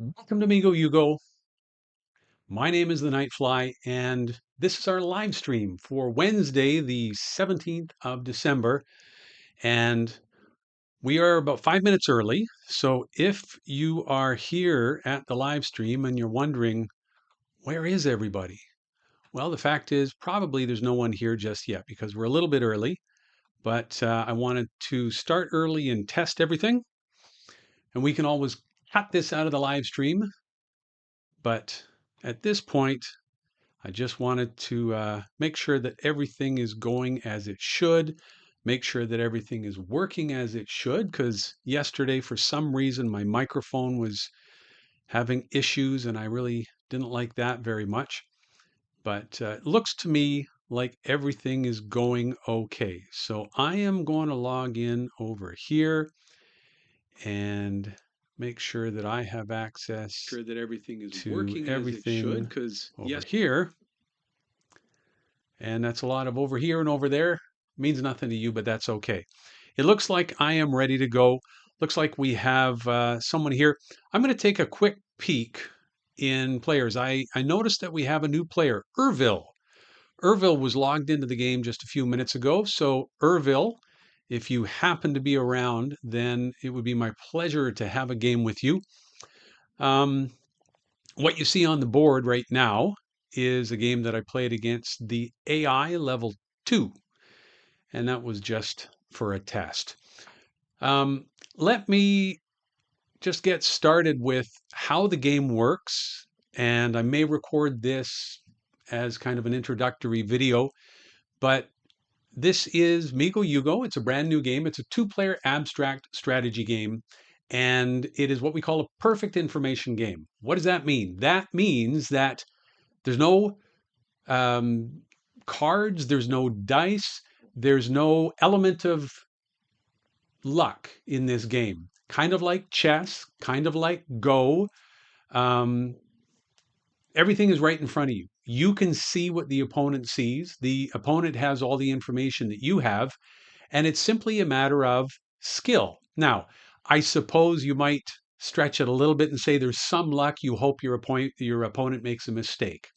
Welcome to Migoyugo. My name is the Nightfly, and this is our live stream for Wednesday, the 17th of December. And we are about 5 minutes early. So if you are here at the live stream and you're wondering, where is everybody? Well, the fact is, probably there's no one here just yet because we're a little bit early. But I wanted to start early and test everything. And we can always cut this out of the live stream. But at this point, I just wanted to make sure that everything is going as it should, make sure that everything is working as it should, because yesterday, for some reason, my microphone was having issues and I really didn't like that very much. But it looks to me like everything is going okay. So I am going to log in over here and make sure that I have access Sure that everything is to working as it should, everything because over yes, here. And that's a lot of over here and over there. Means nothing to you, but that's okay. It looks like I am ready to go. Looks like we have someone here. I'm going to take a quick peek in players. I noticed that we have a new player, Ervil. Ervil was logged into the game just a few minutes ago. So, Ervil, if you happen to be around, then it would be my pleasure to have a game with you. Um, what you see on the board right now is a game that I played against the AI level 2, and that was just for a test. Um, Let me just get started with how the game works, and I may record this as kind of an introductory video, but this is Migoyugo. It's a brand new game. It's a two-player abstract strategy game, and it is what we call a perfect information game. What does that mean? That means that there's no um, cards, there's no dice, there's no element of luck in this game. Kind of like chess, kind of like Go. Um, Everything is right in front of you. You can see what the opponent sees. The opponent has all the information that you have, and it's simply a matter of skill. Now, I suppose you might stretch it a little bit and say there's some luck. You hope your opponent makes a mistake.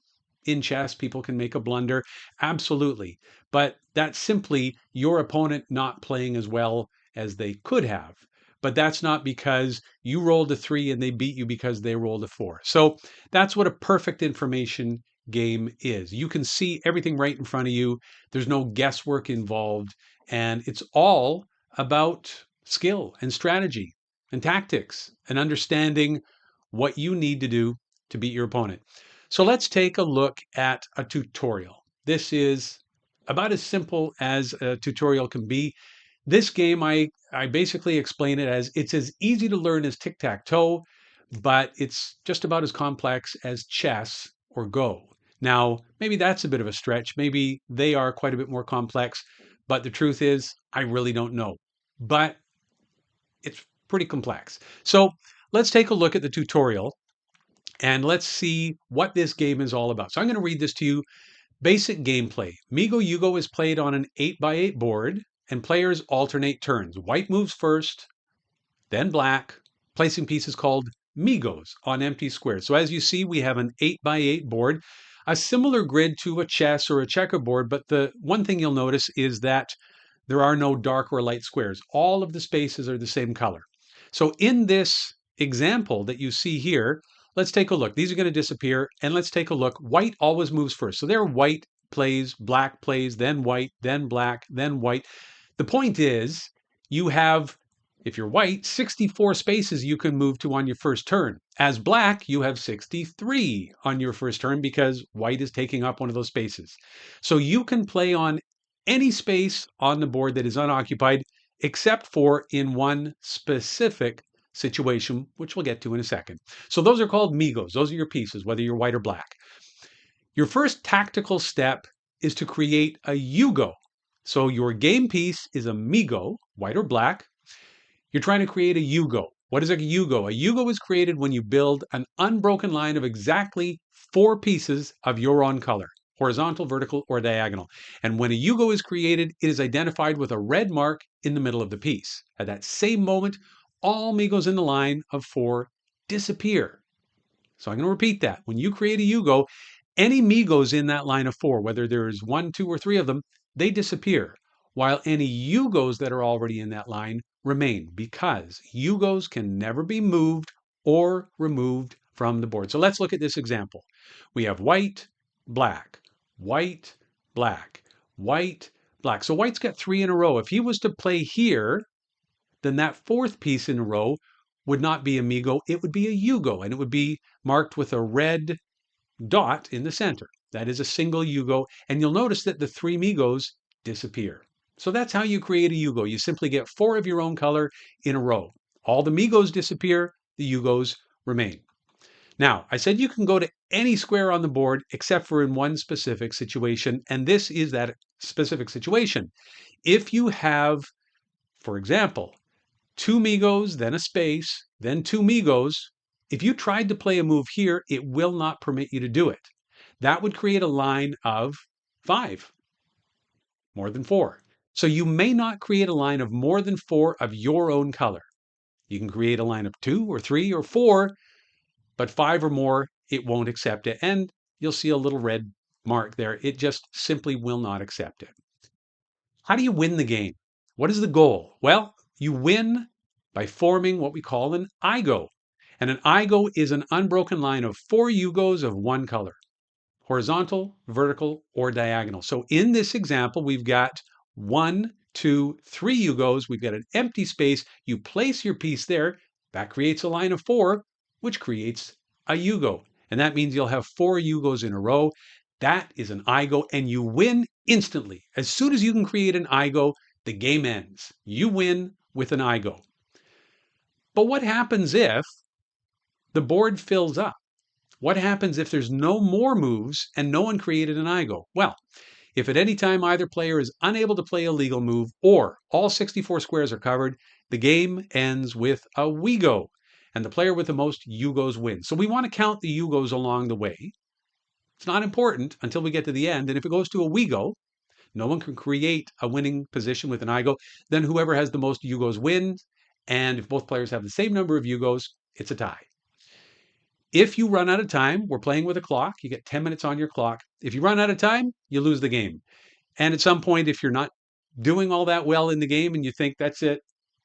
In chess, people can make a blunder. Absolutely. But that's simply your opponent not playing as well as they could have. But that's not because you rolled a 3 and they beat you because they rolled a 4. So that's what a perfect information game is. You can see everything right in front of you. There's no guesswork involved. And it's all about skill and strategy and tactics and understanding what you need to do to beat your opponent. So let's take a look at a tutorial. This is about as simple as a tutorial can be. This game, I basically explain it as it's as easy to learn as tic-tac-toe, but it's just about as complex as chess or Go. Now, maybe that's a bit of a stretch. Maybe they are quite a bit more complex, but the truth is, I really don't know. But it's pretty complex. So let's take a look at the tutorial and let's see what this game is all about. So I'm going to read this to you. Basic gameplay. Migoyugo is played on an 8x8 board, and players alternate turns. White moves first, then black, placing pieces called Migos on empty squares. So as you see, we have an 8x8 board, a similar grid to a chess or a checkerboard, but the one thing you'll notice is that there are no dark or light squares. All of the spaces are the same color. So in this example that you see here, let's take a look. These are going to disappear, and let's take a look. White always moves first. So there, white plays, black plays, then white, then black, then white. The point is, you have, if you're white, 64 spaces you can move to on your first turn. As black, you have 63 on your first turn because white is taking up one of those spaces. So you can play on any space on the board that is unoccupied, except for in one specific situation, which we'll get to in a second. So those are called Migos. Those are your pieces, whether you're white or black. Your first tactical step is to create a Yugo. So your game piece is a Migo, white or black. You're trying to create a Yugo. What is a Yugo? A Yugo is created when you build an unbroken line of exactly 4 pieces of your own color, horizontal, vertical, or diagonal. And when a Yugo is created, it is identified with a red mark in the middle of the piece. At that same moment, all Migos in the line of 4 disappear. So I'm going to repeat that. When you create a Yugo, any Migos in that line of 4, whether there's 1, 2, or 3 of them, they disappear, while any Yugos that are already in that line remain, because Yugos can never be moved or removed from the board. So let's look at this example. We have white, black, white, black, white, black. So white's got 3 in a row. If he was to play here, then that 4th piece in a row would not be a Migo, it would be a Yugo, and it would be marked with a red dot in the center. That is a single Yugo, and you'll notice that the 3 Migos disappear. So that's how you create a Yugo. You simply get 4 of your own color in a row. All the Migos disappear, the Yugos remain. Now, I said you can go to any square on the board except for in one specific situation, and this is that specific situation. If you have, for example, 2 Migos, then a space, then 2 Migos, if you tried to play a move here, it will not permit you to do it. That would create a line of 5, more than 4. So you may not create a line of more than 4 of your own color. You can create a line of 2 or 3 or 4, but 5 or more, it won't accept it. And you'll see a little red mark there. It just simply will not accept it. How do you win the game? What is the goal? Well, you win by forming what we call an IGO. And an IGO is an unbroken line of 4 Yugos of one color, horizontal, vertical, or diagonal. So in this example, we've got 1, 2, 3 Yugos. We've got an empty space. You place your piece there. That creates a line of 4, which creates a Yugo. And that means you'll have 4 Yugos in a row. That is an IGO, and you win instantly. As soon as you can create an IGO, the game ends. You win with an IGO. But what happens if the board fills up? What happens if there's no more moves and no one created an IGO? Well, if at any time either player is unable to play a legal move or all 64 squares are covered, the game ends with a WeGo, and the player with the most Yugos wins. So we want to count the Yugos along the way. It's not important until we get to the end, and if it goes to a WeGo, no one can create a winning position with an IGO, then whoever has the most Yugos wins, and if both players have the same number of Yugos, it's a tie. If you run out of time, we're playing with a clock, you get 10 minutes on your clock. If you run out of time, you lose the game. And at some point, if you're not doing all that well in the game and you think, that's it,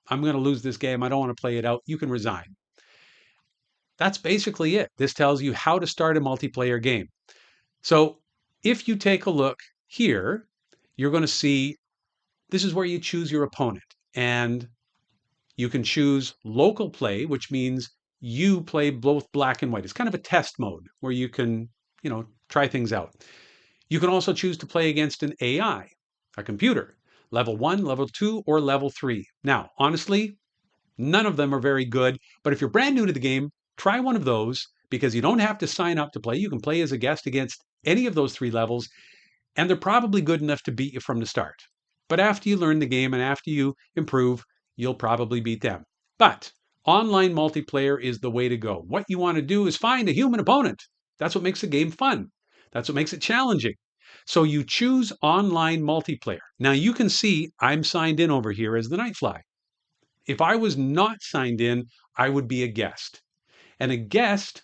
I'm going to lose this game, I don't want to play it out, you can resign. That's basically it. This tells you how to start a multiplayer game. So if you take a look here, you're going to see this is where you choose your opponent. And you can choose local play, which means you play both black and white. It's kind of a test mode where you can, try things out. You can also choose to play against an AI, a computer, level 1, level 2, or level 3. Now, honestly, none of them are very good, but if you're brand new to the game, try one of those because you don't have to sign up to play. You can play as a guest against any of those 3 levels, and they're probably good enough to beat you from the start. But after you learn the game and after you improve, you'll probably beat them. But online multiplayer is the way to go. What you want to do is find a human opponent. That's what makes the game fun. That's what makes it challenging. So you choose online multiplayer. Now you can see I'm signed in over here as the Nightfly. If I was not signed in, I would be a guest. And a guest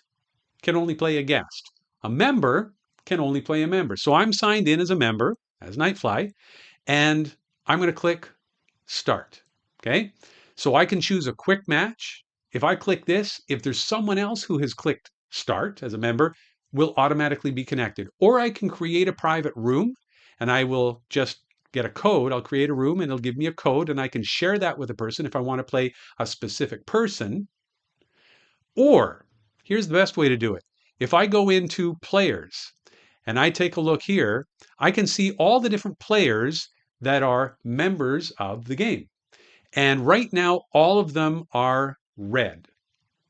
can only play a guest. A member can only play a member. So I'm signed in as a member, as Nightfly, and I'm going to click Start. Okay? So I can choose a quick match. If I click this, if there's someone else who has clicked Start as a member, will automatically be connected. Or I can create a private room, and I will just get a code. I'll create a room, and it'll give me a code, and I can share that with a person if I want to play a specific person. Or, here's the best way to do it. If I go into Players, and I take a look here, I can see all the different players that are members of the game. And right now, all of them are red.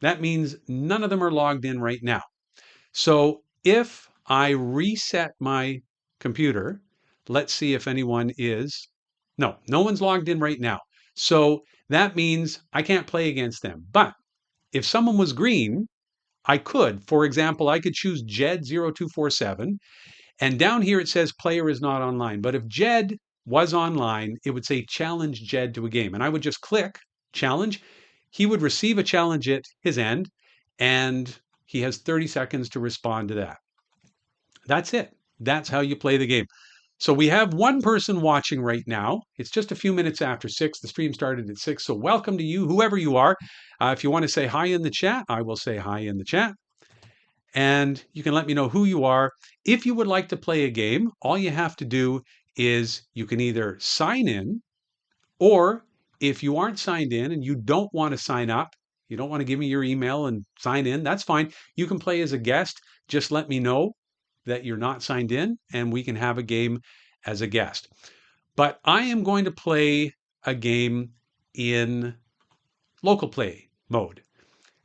That means none of them are logged in right now. So if I reset my computer, let's see if anyone is. No one's logged in right now. So that means I can't play against them. But if someone was green, I could. For example, I could choose Jed0247. And down here it says player is not online. But if Jed was online, it would say challenge Jed to a game. And I would just click challenge. He would receive a challenge at his end. And He has 30 seconds to respond to that. That's it. That's how you play the game. So we have one person watching right now. It's just a few minutes after 6. The stream started at 6. So welcome to you, whoever you are. If you want to say hi in the chat, I will say hi in the chat. And you can let me know who you are. If you would like to play a game, all you have to do is you can either sign in, or if you aren't signed in and you don't want to sign up, you don't want to give me your email and sign in, that's fine. You can play as a guest. Just let me know that you're not signed in and we can have a game as a guest. But I am going to play a game in local play mode.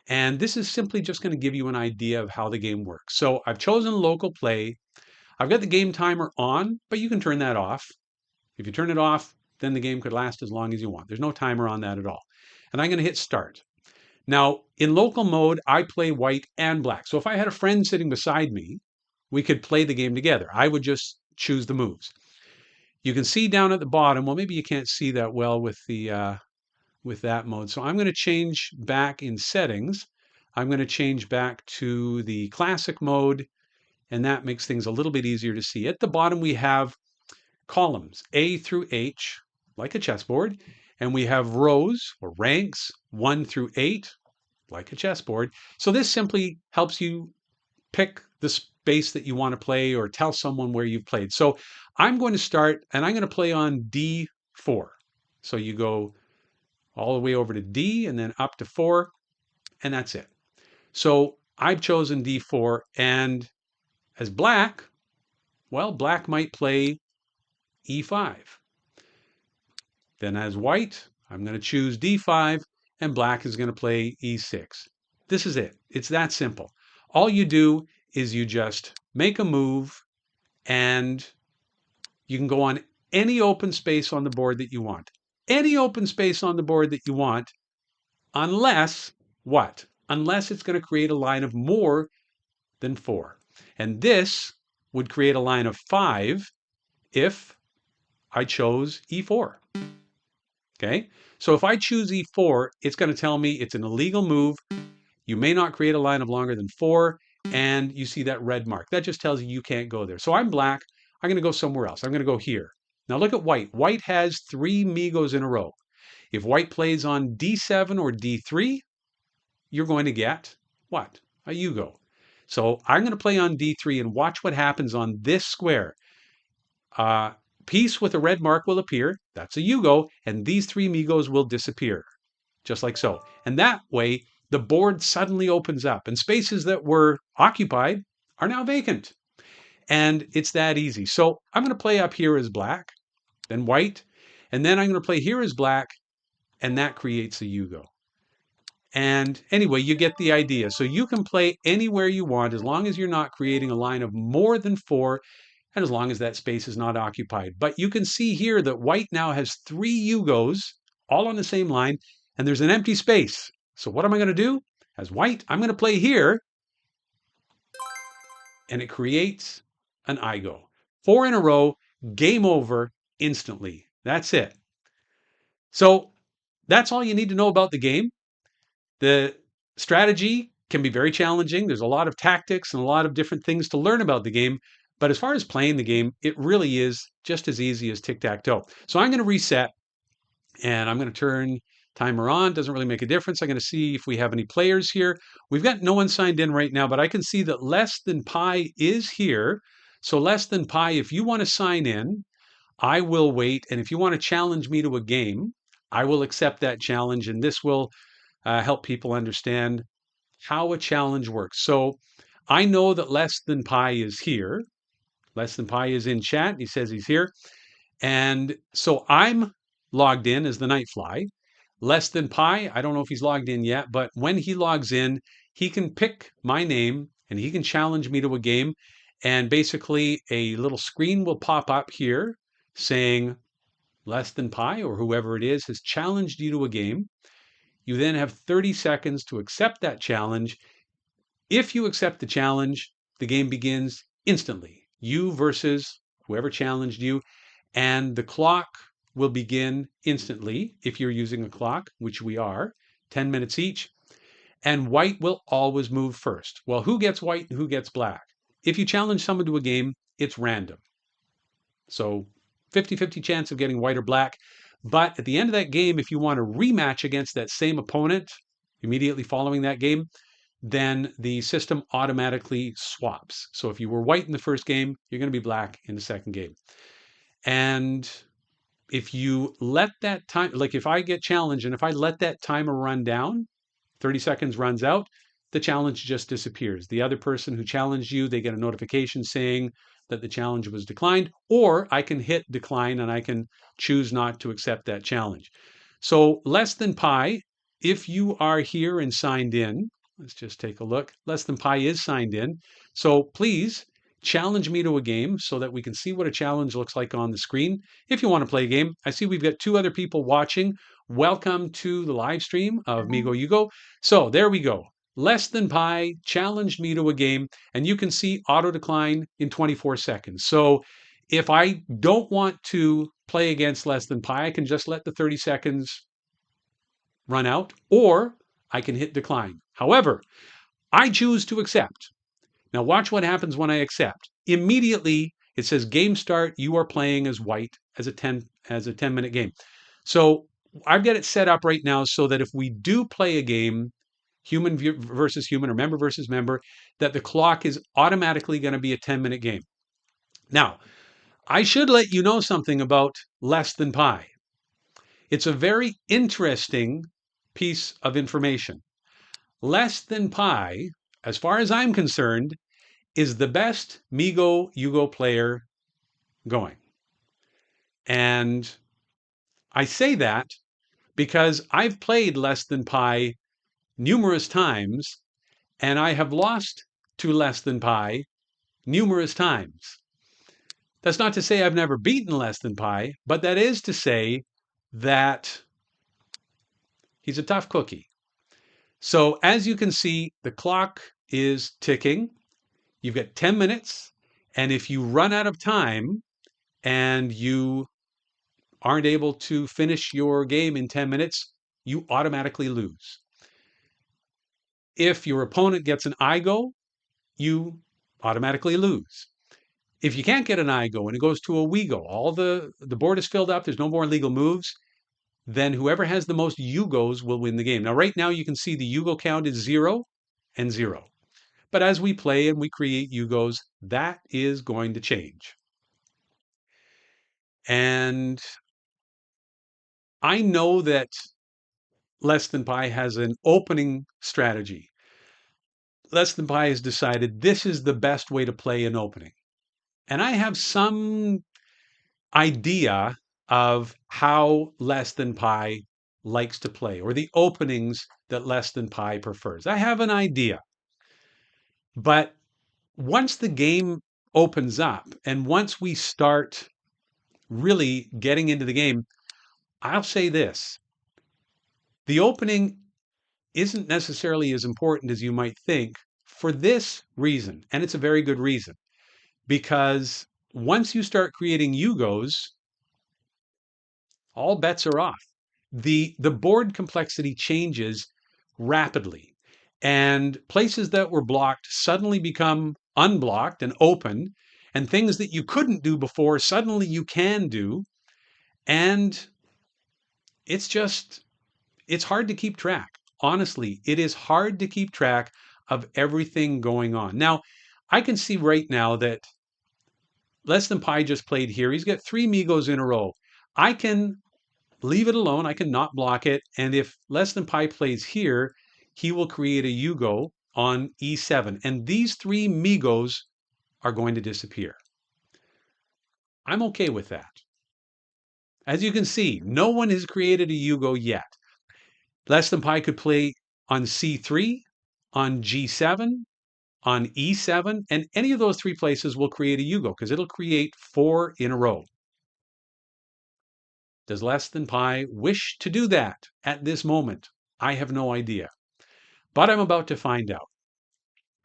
And this is simply just going to give you an idea of how the game works. So I've chosen local play. I've got the game timer on, but you can turn that off. If you turn it off, then the game could last as long as you want. There's no timer on that at all. And I'm going to hit start. Now, in local mode, I play white and black. So if I had a friend sitting beside me, we could play the game together. I would just choose the moves. You can see down at the bottom, well, maybe you can't see that well with that mode. So I'm going to change back in settings. I'm going to change back to the classic mode, and that makes things a little bit easier to see. At the bottom, we have columns, A through H, like a chessboard, and we have rows or ranks, 1 through 8, like a chessboard. So this simply helps you pick the space that you want to play or tell someone where you've played. So I'm going to start, and I'm going to play on D4. So you go all the way over to D and then up to 4, and that's it. So I've chosen D4, and as black, well, black might play E5. Then as white, I'm going to choose D5, and black is going to play E6. This is it. It's that simple. All you do is you just make a move, and you can go on any open space on the board that you want. Any open space on the board that you want, unless what? Unless it's going to create a line of more than 4. And this would create a line of 5 if I chose E4. Okay, so if I choose E4, it's going to tell me it's an illegal move. You may not create a line of longer than 4, and you see that red mark. That just tells you you can't go there. So I'm black. I'm going to go somewhere else. I'm going to go here. Now look at white. White has 3 Migos in a row. If white plays on D7 or D3, you're going to get what? A Yugo. So I'm going to play on D3 and watch what happens on this square. Piece with a red mark will appear. That's a Yugo, and these 3 Migos will disappear, just like so. And that way, the board suddenly opens up, and spaces that were occupied are now vacant. And it's that easy. So I'm going to play up here as black, then white, and then I'm going to play here as black, and that creates a Yugo. And anyway, you get the idea. So you can play anywhere you want as long as you're not creating a line of more than 4, and as long as that space is not occupied. But you can see here that white now has 3 Yugos all on the same line, and there's an empty space. So what am I going to do? As white, I'm going to play here, and it creates an Igo. 4 in a row, game over instantly. That's it. So that's all you need to know about the game. The strategy can be very challenging. There's a lot of tactics and a lot of different things to learn about the game. But as far as playing the game, it really is just as easy as tic-tac-toe. So I'm going to reset, and I'm going to turn timer on. Doesn't really make a difference. I'm going to see if we have any players here. We've got no one signed in right now, but I can see that Less Than Pi is here. So Less Than Pi, if you want to sign in, I will wait. And if you want to challenge me to a game, I will accept that challenge. And this will help people understand how a challenge works. So I know that Less Than Pi is here. Less Than Pi is in chat. He says he's here. And so I'm logged in as the Nightfly. Less Than Pi, I don't know if he's logged in yet, but when he logs in, he can pick my name and he can challenge me to a game. And basically, a little screen will pop up here saying Less Than Pi or whoever it is has challenged you to a game. You then have 30 seconds to accept that challenge. If you accept the challenge, the game begins instantly. You versus whoever challenged you, and the clock will begin instantly if you're using a clock, which we are, 10 minutes each. and white will always move first. Well, who gets white and who gets black? If you challenge someone to a game, it's random. So 50-50 chance of getting white or black. But at the end of that game, if you want a rematch against that same opponent immediately following that game, then the system automatically swaps. So if you were white in the first game, you're going to be black in the second game. And if you let that time, like if I get challenged and if I let that timer run down, 30 seconds runs out, the challenge just disappears. The other person who challenged you, they get a notification saying that the challenge was declined, or I can hit decline and I can choose not to accept that challenge. So less than pi, if you are here and signed in, let's just take a look. Less than pi is signed in. So please challenge me to a game so that we can see what a challenge looks like on the screen. If you want to play a game, I see we've got 2 other people watching. Welcome to the live stream of Migoyugo. So there we go. Less than pi challenged me to a game, and you can see auto decline in 24 seconds. So if I don't want to play against less than pi, I can just let the 30 seconds run out, or I can hit decline. However, I choose to accept. Now watch what happens when I accept. Immediately it says game start, you are playing as white as a 10-minute game. So I've got it set up right now so that if we do play a game, human versus human or member versus member, that the clock is automatically going to be a 10-minute game. Now, I should let you know something about less than pi. It's a very interesting piece of information. Less than pi, as far as I'm concerned, is the best Migoyugo player going. And I say that because I've played less than pi numerous times, and I have lost to less than pi numerous times. That's not to say I've never beaten less than pi, but that is to say that he's a tough cookie. So as you can see, the clock is ticking. You've got 10 minutes, and if you run out of time and you aren't able to finish your game in 10 minutes, you automatically lose. If your opponent gets an I-go, you automatically lose. If you can't get an I-go and it goes to a we-go, all the board is filled up, there's no more legal moves, then whoever has the most you-goes will win the game. Now, right now, you can see the you-go count is 0 and 0. But as we play and we create you-goes, that is going to change. And I know that Less Than Pi has an opening strategy. Less Than Pi has decided this is the best way to play an opening. And I have some idea of how Less Than Pi likes to play, or the openings that Less Than Pi prefers. I have an idea. But once the game opens up and once we start really getting into the game, I'll say this. The opening isn't necessarily as important as you might think for this reason. And it's a very good reason. Because once you start creating you-goes, all bets are off. The board complexity changes rapidly. And places that were blocked suddenly become unblocked and open. And things that you couldn't do before, suddenly you can do. And it's hard to keep track. Honestly, it is hard to keep track of everything going on. Now, I can see right now that Less Than Pi just played here. He's got 3 Migos in a row. I can leave it alone. I can not block it. And if Less Than Pi plays here, he will create a you-go on E7. And these 3 Migos are going to disappear. I'm okay with that. As you can see, no one has created a you-go yet. Less Than Pi could play on C3, on G7, on E7, and any of those 3 places will create a you-go because it'll create 4 in a row. Does Less Than Pi wish to do that at this moment? I have no idea. But I'm about to find out.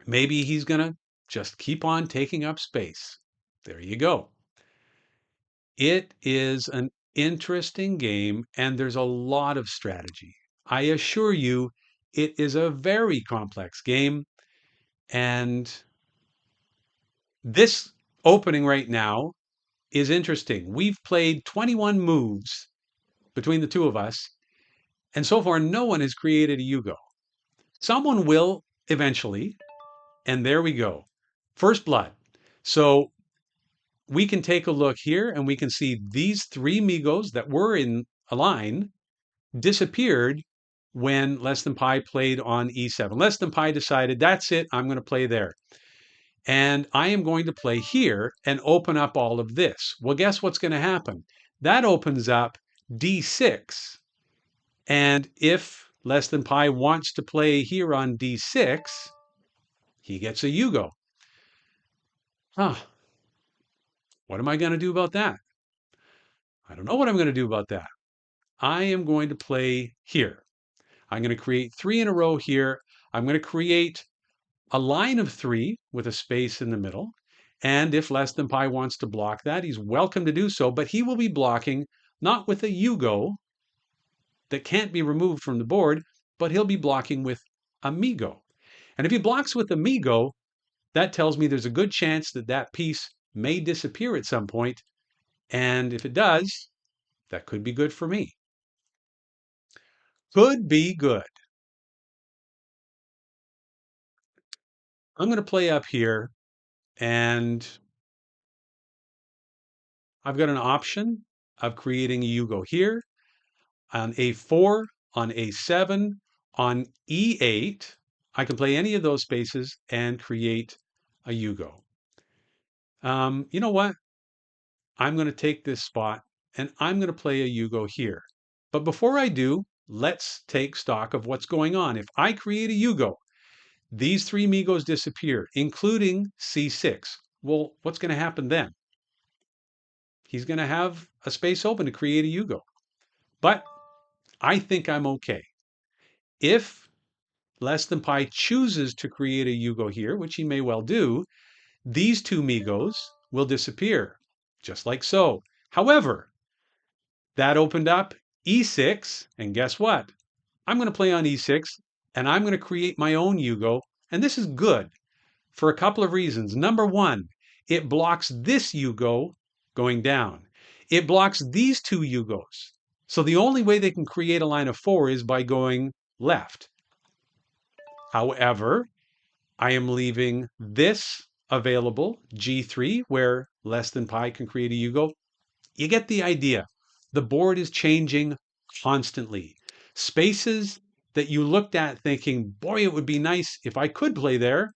Maybe he's going to just keep on taking up space. There you go. It is an interesting game, and there's a lot of strategy. I assure you, It is a very complex game. And this opening right now is interesting. We've played 21 moves between the two of us, and so far no one has created a Yugo. Someone will eventually, and there we go. First blood. So we can take a look here and we can see these three Migos that were in a line disappeared when Less Than Pi played on E7. Less Than Pi decided, that's it, I'm going to play there. And I am going to play here and open up all of this. Well, guess what's going to happen? That opens up D6. And if Less Than Pi wants to play here on D6, he gets a Yugo. Huh. What am I going to do about that? I don't know what I'm going to do about that. I am going to play here. I'm going to create three in a row here. I'm going to create a line of three with a space in the middle. And if Less Than Pi wants to block that, he's welcome to do so, but he will be blocking not with a Yugo that can't be removed from the board, but he'll be blocking with Amigo. And if he blocks with Amigo, that tells me there's a good chance that that piece may disappear at some point. And if it does, that could be good for me. Could be good. I'm going to play up here, and I've got an option of creating a Yugo here on A4, on A7, on E8. I can play any of those spaces and create a Yugo. You know what? I'm going to take this spot and I'm going to play a Yugo here. But before I do, let's take stock of what's going on. If I create a Yugo, these three Migos disappear, including C6. Well, what's going to happen then? He's going to have a space open to create a Yugo. But I think I'm okay. If Less Than Pi chooses to create a Yugo here, which he may well do, these two Migos will disappear, just like so. However, that opened up E6, and guess what? I'm going to play on E6, and I'm going to create my own Yugo, and this is good for a couple of reasons. Number one, it blocks this Yugo going down. It blocks these two Yugos. So the only way they can create a line of four is by going left. However, I am leaving this available, G3, where Less Than Pi can create a Yugo. You get the idea. The board is changing constantly. Spaces that you looked at thinking, boy, it would be nice if I could play there.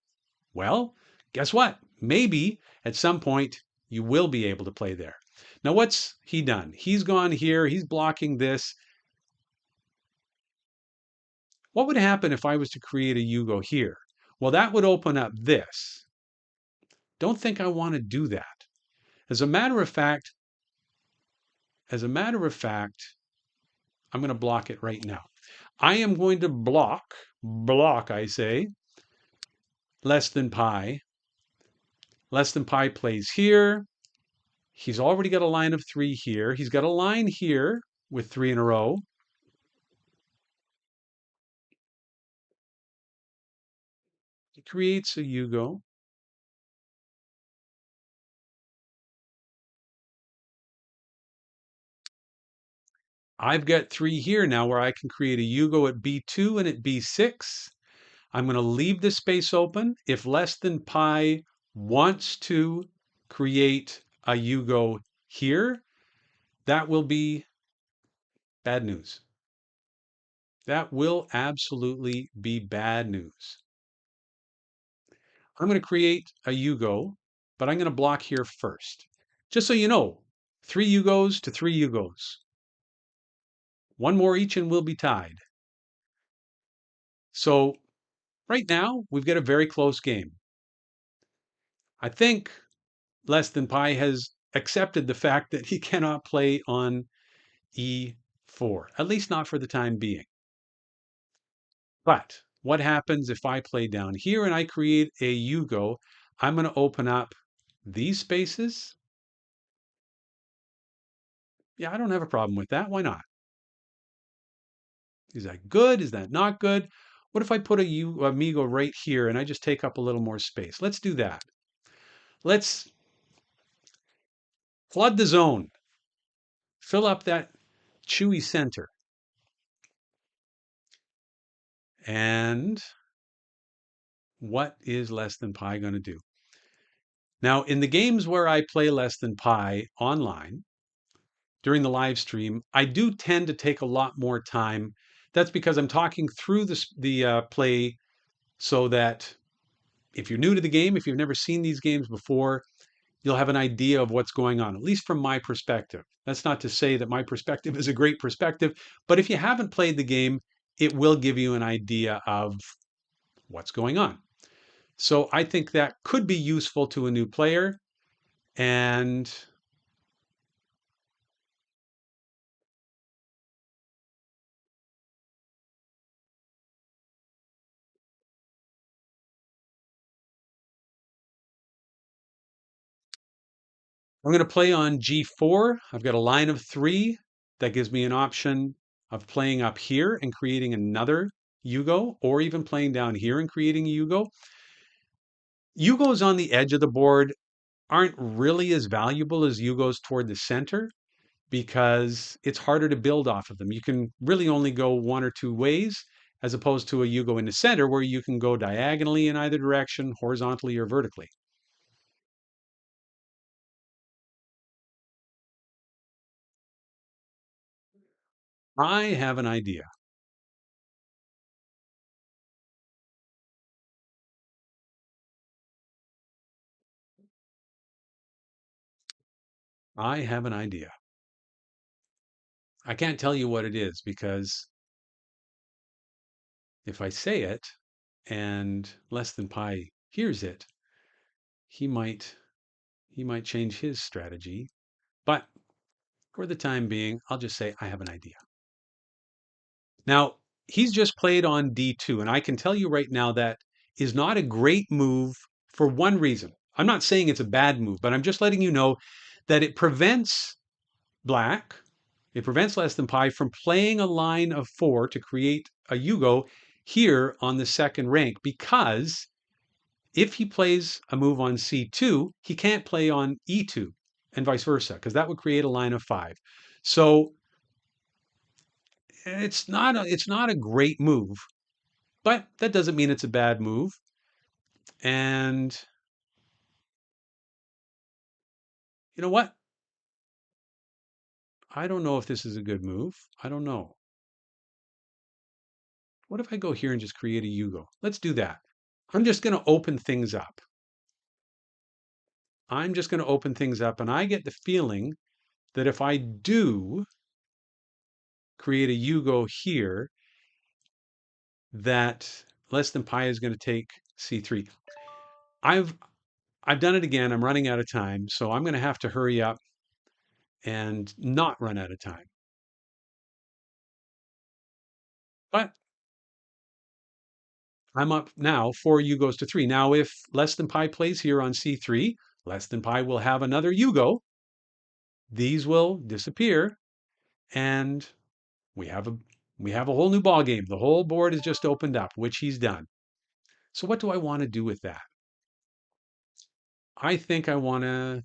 Well, guess what? Maybe at some point you will be able to play there. Now, what's he done? He's gone here. He's blocking this. What would happen if I was to create a Yugo here? Well, that would open up this. Don't think I want to do that. As a matter of fact, I'm going to block it right now. I am going to block, I say, Less Than Pi. Less Than Pi plays here. He's already got a line of three here. He's got a line here with three in a row. He creates a Yugo. I've got three here now where I can create a Yugo at B2 and at B6. I'm going to leave this space open. If Less Than Pi wants to create a Yugo here, that will be bad news. That will absolutely be bad news. I'm going to create a Yugo, but I'm going to block here first. Just so you know, three Yugos to three Yugos. One more each and we'll be tied. So right now, we've got a very close game. I think Less Than Pi has accepted the fact that he cannot play on E4, at least not for the time being. But what happens if I play down here and I create a Yugo? I'm going to open up these spaces. Yeah, I don't have a problem with that. Why not? Is that good? Is that not good? What if I put a Migo right here and I just take up a little more space? Let's do that. Let's flood the zone, fill up that chewy center. And what is less than pi going to do? Now, in the games where I play less than pi online during the live stream, I do tend to take a lot more time. That's because I'm talking through the play so that if you're new to the game, if you've never seen these games before, you'll have an idea of what's going on, at least from my perspective. That's not to say that my perspective is a great perspective, but if you haven't played the game, it will give you an idea of what's going on. So I think that could be useful to a new player. And I'm going to play on G4. I've got a line of three that gives me an option of playing up here and creating another Yugo, or even playing down here and creating a Yugo. Yugos on the edge of the board aren't really as valuable as Yugos toward the center because it's harder to build off of them. You can really only go one or two ways, as opposed to a Yugo in the center where you can go diagonally in either direction, horizontally or vertically. I have an idea. I have an idea. I can't tell you what it is because if I say it and less than pi hears it, he might he might change his strategy. But for the time being, I'll just say I have an idea. Now, he's just played on D2, and I can tell you right now that is not a great move for one reason. I'm not saying it's a bad move, but I'm just letting you know that it prevents black, it prevents less than pi from playing a line of four to create a Yugo here on the second rank, because if he plays a move on C2, he can't play on E2 and vice versa, because that would create a line of five. So it's not a great move, but that doesn't mean it's a bad move. And you know what? I don't know if this is a good move. I don't know. What if I go here and just create a Yugo? Let's do that. I'm just going to open things up. I'm just going to open things up. And I get the feeling that if I do create a Yugo here, that less than pi is going to take C3. I've I've done it again. I'm running out of time. So I'm going to have to hurry up and not run out of time. But I'm up now. 4 Yugos to 3. Now, if less than pi plays here on C3, less than pi will have another Yugo. These will disappear, and we have a we have a whole new ball game. The whole board is just opened up, which he's done. So what do I want to do with that? I think I want to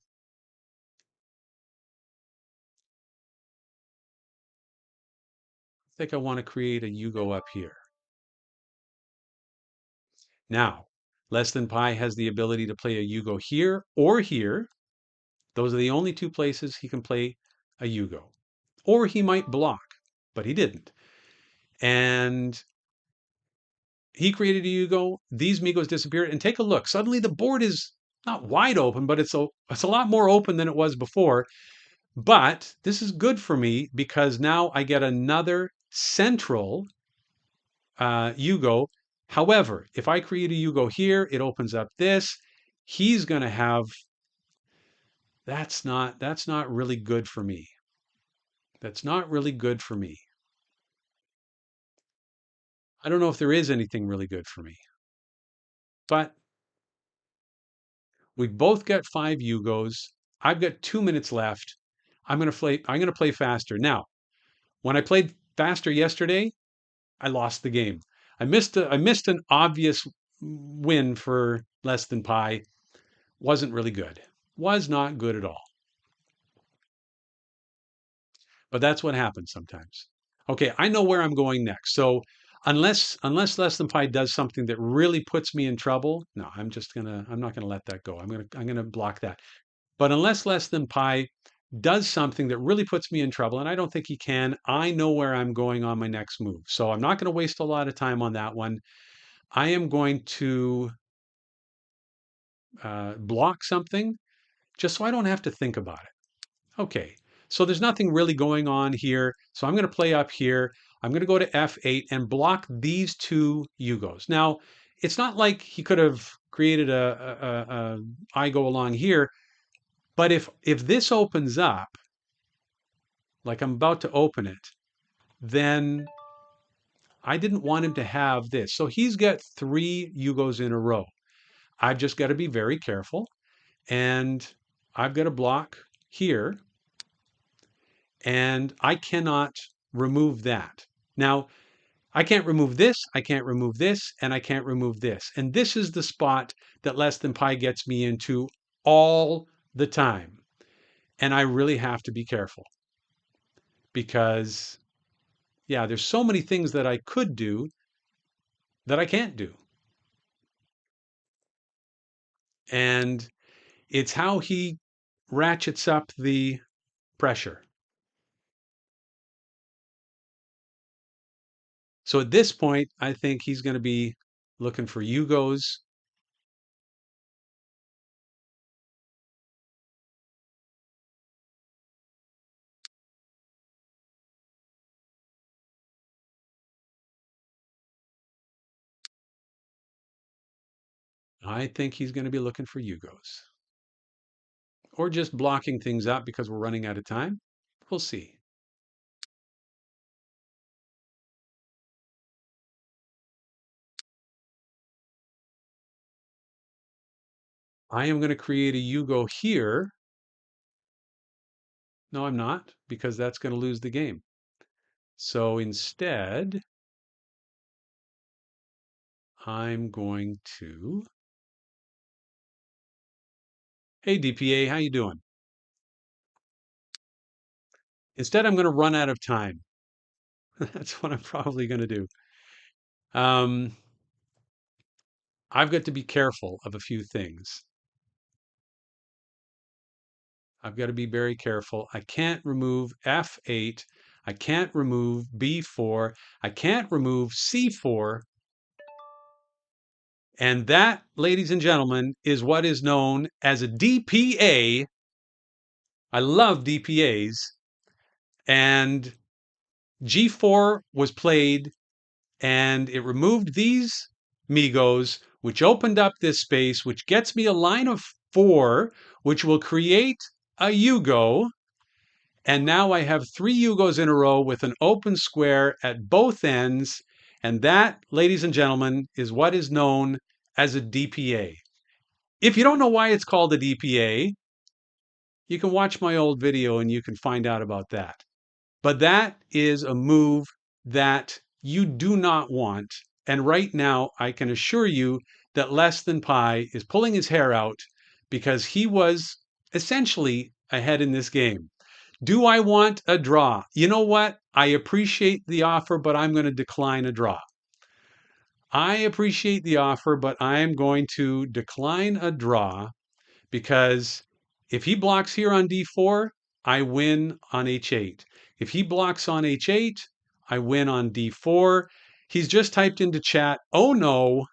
create a Yugo up here. Now, less than pi has the ability to play a Yugo here or here. Those are the only two places he can play a Yugo. Or he might block, but he didn't. And he created a Yugo. These Migos disappeared. And take a look. Suddenly the board is not wide open, but it's a lot more open than it was before. But this is good for me because now I get another central Yugo. However, if I create a Yugo here, it opens up this. He's going to have, that's not really good for me. That's not really good for me. I don't know if there is anything really good for me. But we've both got 5 Yugos. I've got 2 minutes left. I'm gonna play faster. Now, when I played faster yesterday, I lost the game. I missed an obvious win for less than pi. Wasn't really good. Was not good at all. But that's what happens sometimes. Okay, I know where I'm going next. So unless less than pi does something that really puts me in trouble, no, I'm not gonna let that go. I'm gonna block that. But unless less than pi does something that really puts me in trouble, and I don't think he can, I know where I'm going on my next move. So I'm not going to waste a lot of time on that one. I am going to block something just so I don't have to think about it. Okay, so there's nothing really going on here. So I'm going to play up here. I'm going to go to F8 and block these two Yugos. Now, it's not like he could have created a I go along here, but if this opens up, like I'm about to open it, then I didn't want him to have this. So he's got three Yugos in a row. I've just got to be very careful. And I've got a block here, and I cannot remove that. Now, I can't remove this, I can't remove this, and I can't remove this. And this is the spot that less than pi gets me into all the time. And I really have to be careful because, yeah, there's so many things that I could do that I can't do. And it's how he ratchets up the pressure. So at this point, I think he's going to be looking for Yugos. I think he's going to be looking for Yugos. Or just blocking things up because we're running out of time. We'll see. I am going to create a Yugo here. No, I'm not, because that's going to lose the game. So instead, I'm going to... Hey, DPA, how you doing? Instead, I'm going to run out of time. That's what I'm probably going to do. Um, I've got to be careful of a few things. I've got to be very careful. I can't remove F8. I can't remove B4. I can't remove C4. And that, ladies and gentlemen, is what is known as a DPA. I love DPAs. And G4 was played and it removed these Migos, which opened up this space, which gets me a line of 4, which will create a Yugo. And now I have 3 Yugos in a row with an open square at both ends. And that, ladies and gentlemen, is what is known as a DPA. If you don't know why it's called a DPA, you can watch my old video and you can find out about that. But that is a move that you do not want. And right now, I can assure you that less than pi is pulling his hair out because he was essentially ahead in this game. Do I want a draw? You know what? I appreciate the offer, but I'm going to decline a draw. I appreciate the offer, but I'm going to decline a draw because if he blocks here on D4, I win on H8. If he blocks on H8, I win on D4. He's just typed into chat, oh no.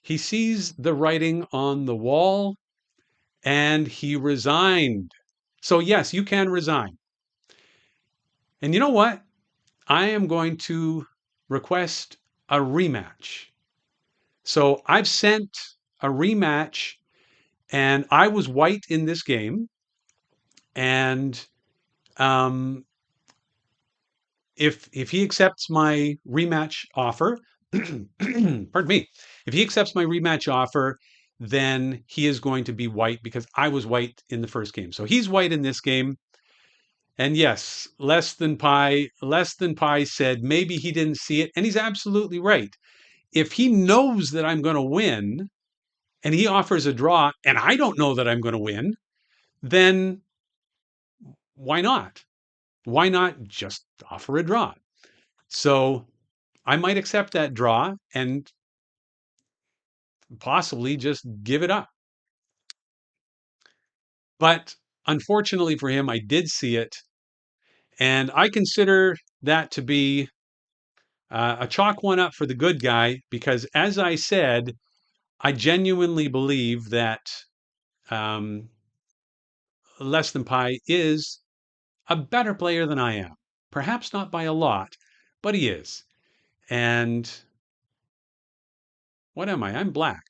He sees the writing on the wall and he resigned. So yes, you can resign. And you know what? I am going to request a rematch. So I've sent a rematch, and I was white in this game. And um, if he accepts my rematch offer, pardon me, if he accepts my rematch offer, then he is going to be white because I was white in the first game. So he's white in this game. And yes, less than pi said maybe he didn't see it. And he's absolutely right. If he knows that I'm going to win and he offers a draw and I don't know that I'm going to win, then why not? Why not just offer a draw? So I might accept that draw and possibly just give it up. But unfortunately for him, I did see it. And I consider that to be a chalk one up for the good guy because, as I said, I genuinely believe that um, Less Than Pi is a better player than I am. Perhaps not by a lot, but he is. And what am I? I'm black.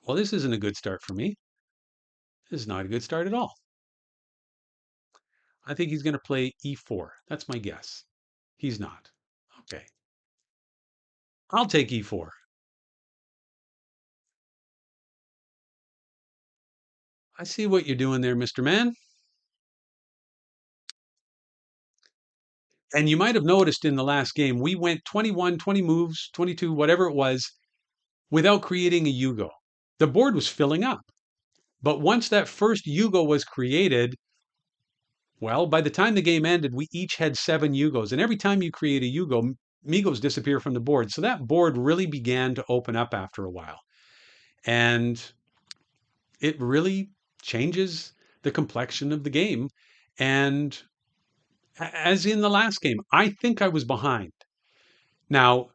Well, this isn't a good start for me. This is not a good start at all. I think he's going to play e4. That's my guess. He's not. Okay. I'll take e4. I see what you're doing there, Mr. Man. And you might have noticed in the last game, we went 21, 20 moves, 22, whatever it was, without creating a Yugo. The board was filling up. But once that first Yugo was created, well, by the time the game ended, we each had 7 Yugos. And every time you create a Yugo, Migos disappear from the board. So that board really began to open up after a while. And it really changes the complexion of the game. And as in the last game, I think I was behind. Now,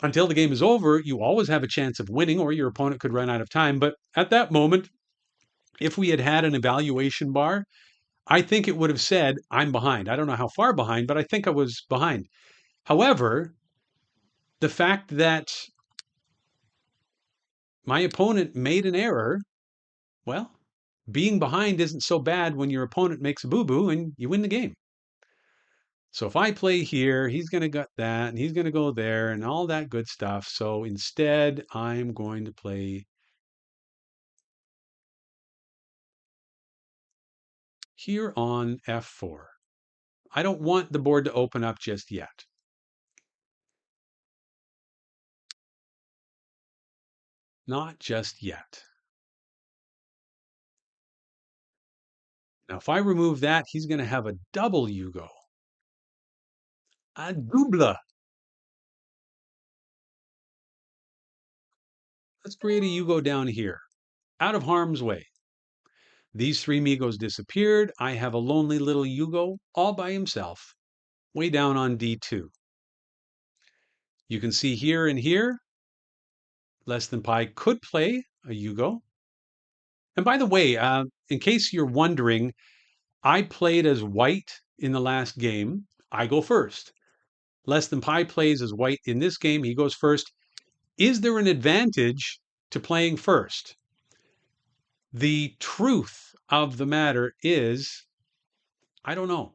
until the game is over, you always have a chance of winning, or your opponent could run out of time. But at that moment, if we had had an evaluation bar, I think it would have said, I'm behind. I don't know how far behind, but I think I was behind. However, the fact that my opponent made an error, well, being behind isn't so bad when your opponent makes a boo boo and you win the game. So if I play here, he's going to gut that and he's going to go there and all that good stuff. So instead, I'm going to play here on f4. I don't want the board to open up just yet. Not just yet. Now, if I remove that, he's going to have a double Yugo. A double. Let's create a Yugo down here, out of harm's way. These 3 Migos disappeared. I have a lonely little Yugo all by himself, way down on D2. You can see here and here, Less Than Pi could play a Yugo. And by the way, in case you're wondering, I played as white in the last game. I go first. Less Than Pi plays as white in this game. He goes first. Is there an advantage to playing first? The truth of the matter is, I don't know.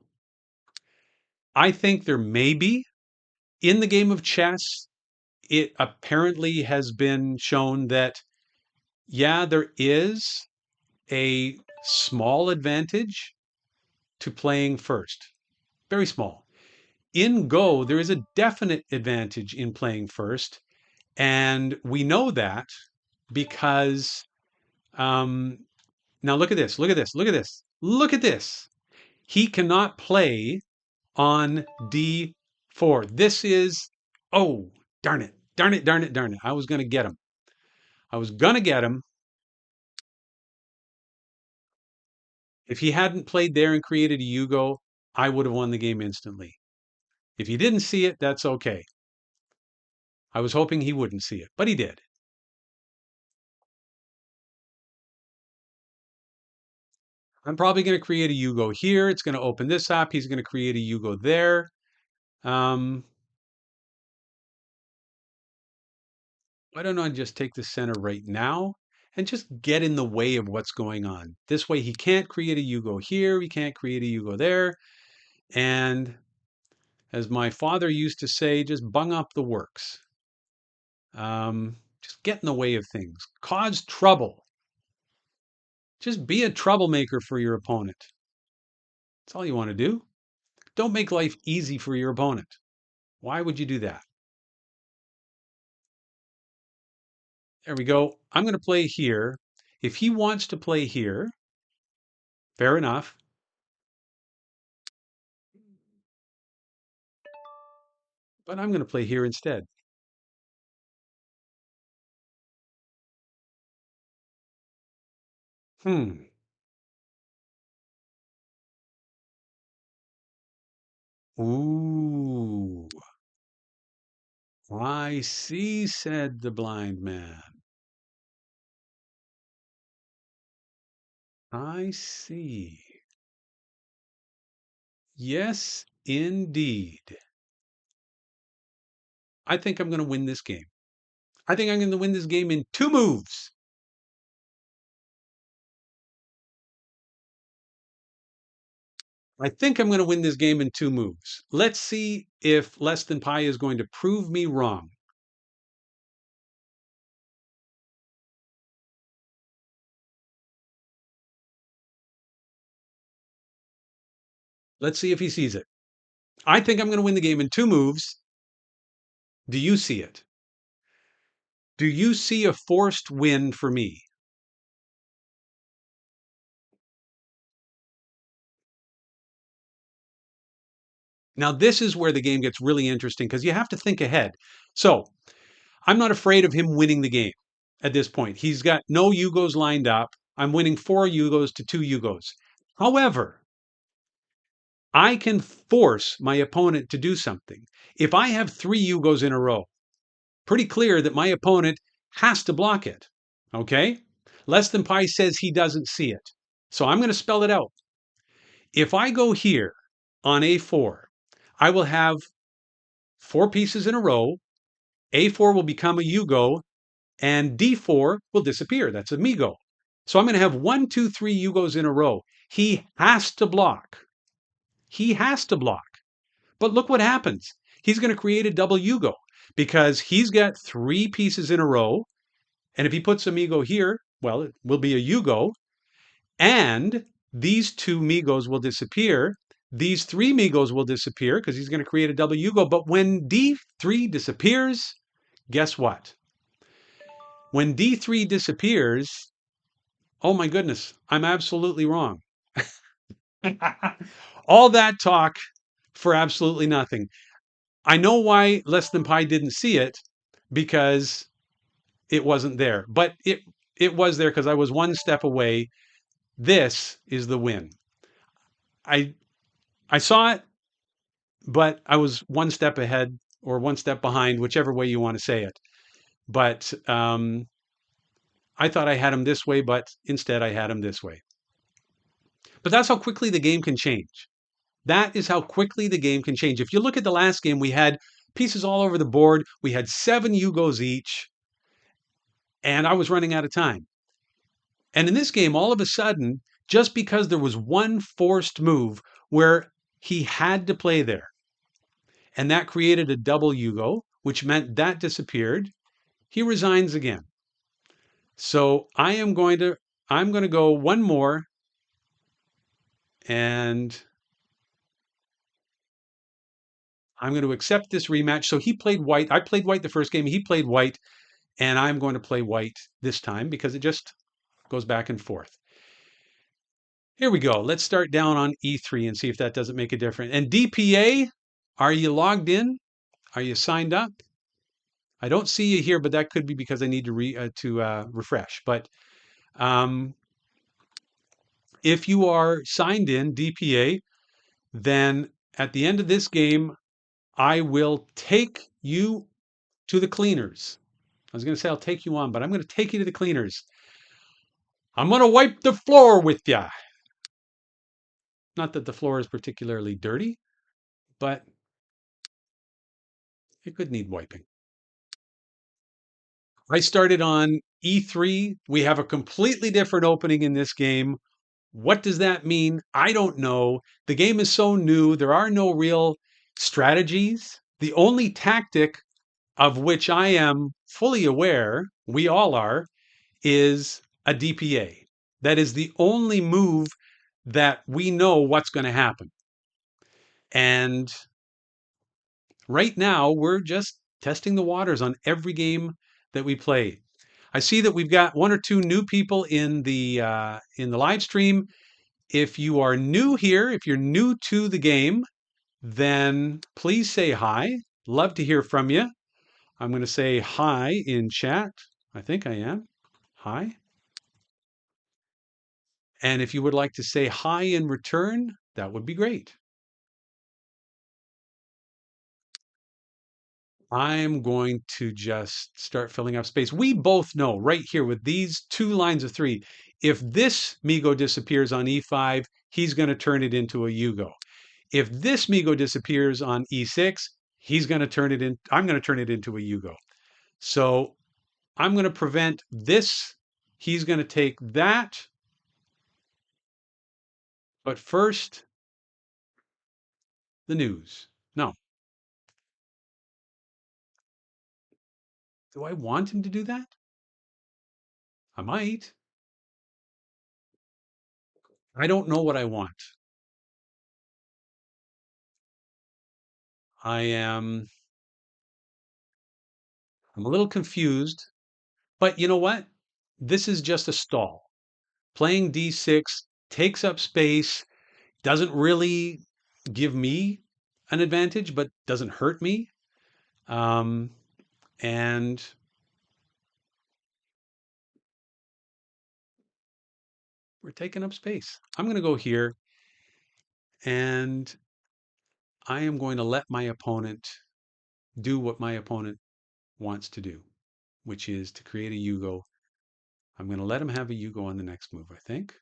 I think there may be. In the game of chess, it apparently has been shown that, yeah, there is a small advantage to playing first. Very small. In Go, there is a definite advantage in playing first. And we know that because now look at this, look at this, look at this, look at this. He cannot play on D4. This is, oh, darn it, darn it, darn it, darn it. I was going to get him. I was going to get him. If he hadn't played there and created a Yugo, I would have won the game instantly. If he didn't see it, that's okay. I was hoping he wouldn't see it, but he did. I'm probably going to create a Yugo here. It's going to open this up. He's going to create a Yugo there. Um, Why don't I just take the center right now and just get in the way of what's going on? This way he can't create a Yugo here. He can't create a Yugo there. And as my father used to say, just bung up the works. Just get in the way of things. Cause trouble. Just be a troublemaker for your opponent. That's all you want to do. Don't make life easy for your opponent. Why would you do that? There we go. I'm going to play here. If he wants to play here, fair enough. But I'm going to play here instead. Hmm. Ooh. I see, said the blind man. I see. Yes, indeed. I think I'm going to win this game. I think I'm going to win this game in 2 moves. I think I'm going to win this game in 2 moves. Let's see if Less Than Pi is going to prove me wrong. Let's see if he sees it. I think I'm going to win the game in 2 moves. Do you see it? Do you see a forced win for me? Now, this is where the game gets really interesting because you have to think ahead. So, I'm not afraid of him winning the game at this point. He's got no Yugos lined up. I'm winning 4 Yugos to 2 Yugos. However, I can force my opponent to do something. If I have 3 Yugos in a row, pretty clear that my opponent has to block it. Okay? Less Than Pi says he doesn't see it. So I'm going to spell it out. If I go here on A4, I will have 4 pieces in a row. A4 will become a Yugo, and D4 will disappear. That's a Migo. So I'm going to have 1, 2, 3 Yugos in a row. He has to block. He has to block. But look what happens. He's going to create a double Yugo because he's got 3 pieces in a row. And if he puts a Migo here, well, it will be a Yugo. And these 2 Migos will disappear. These 3 Migos will disappear because he's going to create a double Yugo. But when D3 disappears, guess what? When D3 disappears, oh my goodness, I'm absolutely wrong. All that talk for absolutely nothing. I know why Less Than Pi didn't see it because it wasn't there, but it was there because I was 1 step away. This is the win. I I saw it, but I was 1 step ahead or 1 step behind, whichever way you want to say it. But I thought I had him this way, but instead I had him this way. But that's how quickly the game can change. That is how quickly the game can change. If you look at the last game, we had pieces all over the board. We had 7 Yugos each, and I was running out of time. And in this game, all of a sudden, just because there was one forced move where he had to play there, and that created a double Yugo, which meant that disappeared, he resigns again. So I'm going to go one more, and I'm going to accept this rematch. So he played white. I played white the first game. He played white, and I'm going to play white this time because it just goes back and forth. Here we go. Let's start down on E3 and see if that doesn't make a difference. And DPA, are you logged in? Are you signed up? I don't see you here, but that could be because I need to refresh. But um, if you are signed in, DPA, then at the end of this game, I will take you to the cleaners. I was going to say I'll take you on, but I'm going to take you to the cleaners. I'm going to wipe the floor with you. Not that the floor is particularly dirty, but it could need wiping. I started on E3. We have a completely different opening in this game. What does that mean? I don't know. The game is so new. There are no real strategies. The only tactic of which I am fully aware, we all are, is a DPA. That is the only move that we know what's going to happen. And right now, we're just testing the waters on every game that we play. I see that we've got one or two new people in the live stream. If you are new here, if you're new to the game, then please say hi. Love to hear from you. I'm going to say hi in chat. I think I am. Hi. And if you would like to say hi in return, that would be great. I'm going to just start filling up space. We both know right here with these two lines of three, if this Migo disappears on e5, he's going to turn it into a Yugo. If this Migo disappears on e6, he's going to turn it in. I'm going to turn it into a Yugo. So I'm going to prevent this. He's going to take that. But first, the news. No. Do I want him to do that? I might. I don't know what I want. I am I'm a little confused, but you know what? This is just a stall. Playing d6 takes up space, doesn't really give me an advantage, but doesn't hurt me. Um, and we're taking up space. I'm going to go here and I am going to let my opponent do what my opponent wants to do, which is to create a Yugo. I'm going to let him have a Yugo on the next move, I think.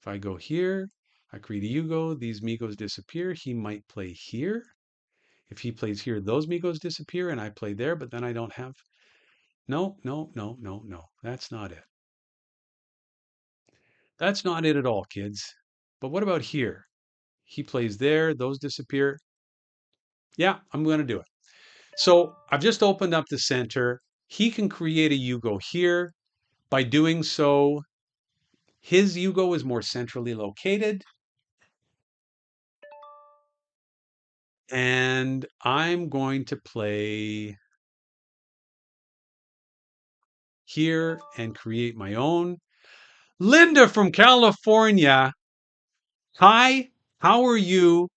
If I go here, I create a Yugo, these Migos disappear. He might play here. If he plays here, those Migos disappear and I play there, but then I don't have. No, no, no, no, no. That's not it. That's not it at all, kids. But what about here? He plays there, those disappear. Yeah, I'm going to do it. So I've just opened up the center. He can create a Yugo here. By doing so, his Yugo is more centrally located. And I'm going to play here and create my own. Linda from California. Hi, how are you?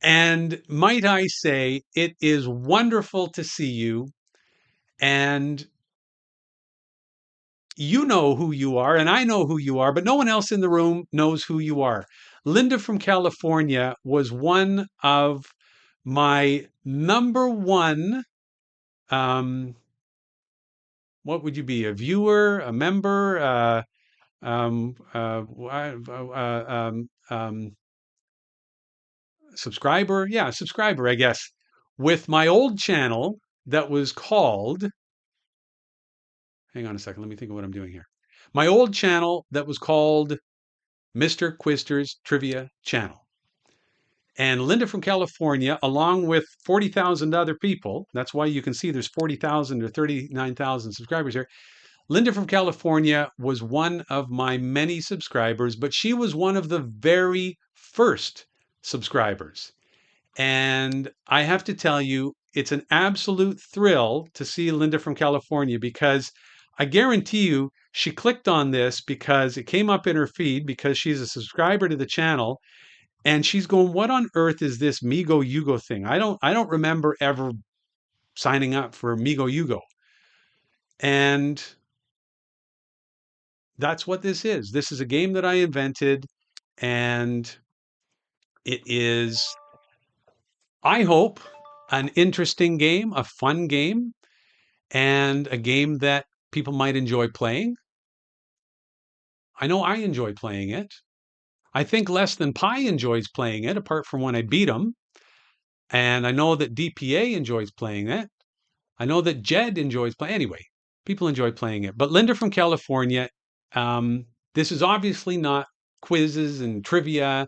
And might I say, it is wonderful to see you. And you know who you are, and I know who you are, but no one else in the room knows who you are. Linda from California was one of my number one. What would you be? A viewer, a member, um, uh, uh, um, um, subscriber? Yeah, subscriber, I guess, with my old channel that was called, hang on a second, let me think of what I'm doing here. My old channel that was called Mr. Quister's Trivia Channel. And Linda from California, along with 40,000 other people, that's why you can see there's 40,000 or 39,000 subscribers here. Linda from California was one of my many subscribers, but she was one of the very first subscribers. And I have to tell you, it's an absolute thrill to see Linda from California because I guarantee you she clicked on this because it came up in her feed because she's a subscriber to the channel and she's going, "What on earth is this Migoyugo thing? I don't remember ever signing up for Migoyugo." And that's what this is. This is a game that I invented and it is, I hope, an interesting game, a fun game, and a game that people might enjoy playing. I know I enjoy playing it. I think less than Pi enjoys playing it, apart from when I beat him. And I know that DPA enjoys playing it. I know that Jed enjoys playing. Anyway, people enjoy playing it. But Linda from California, this is obviously not quizzes and trivia.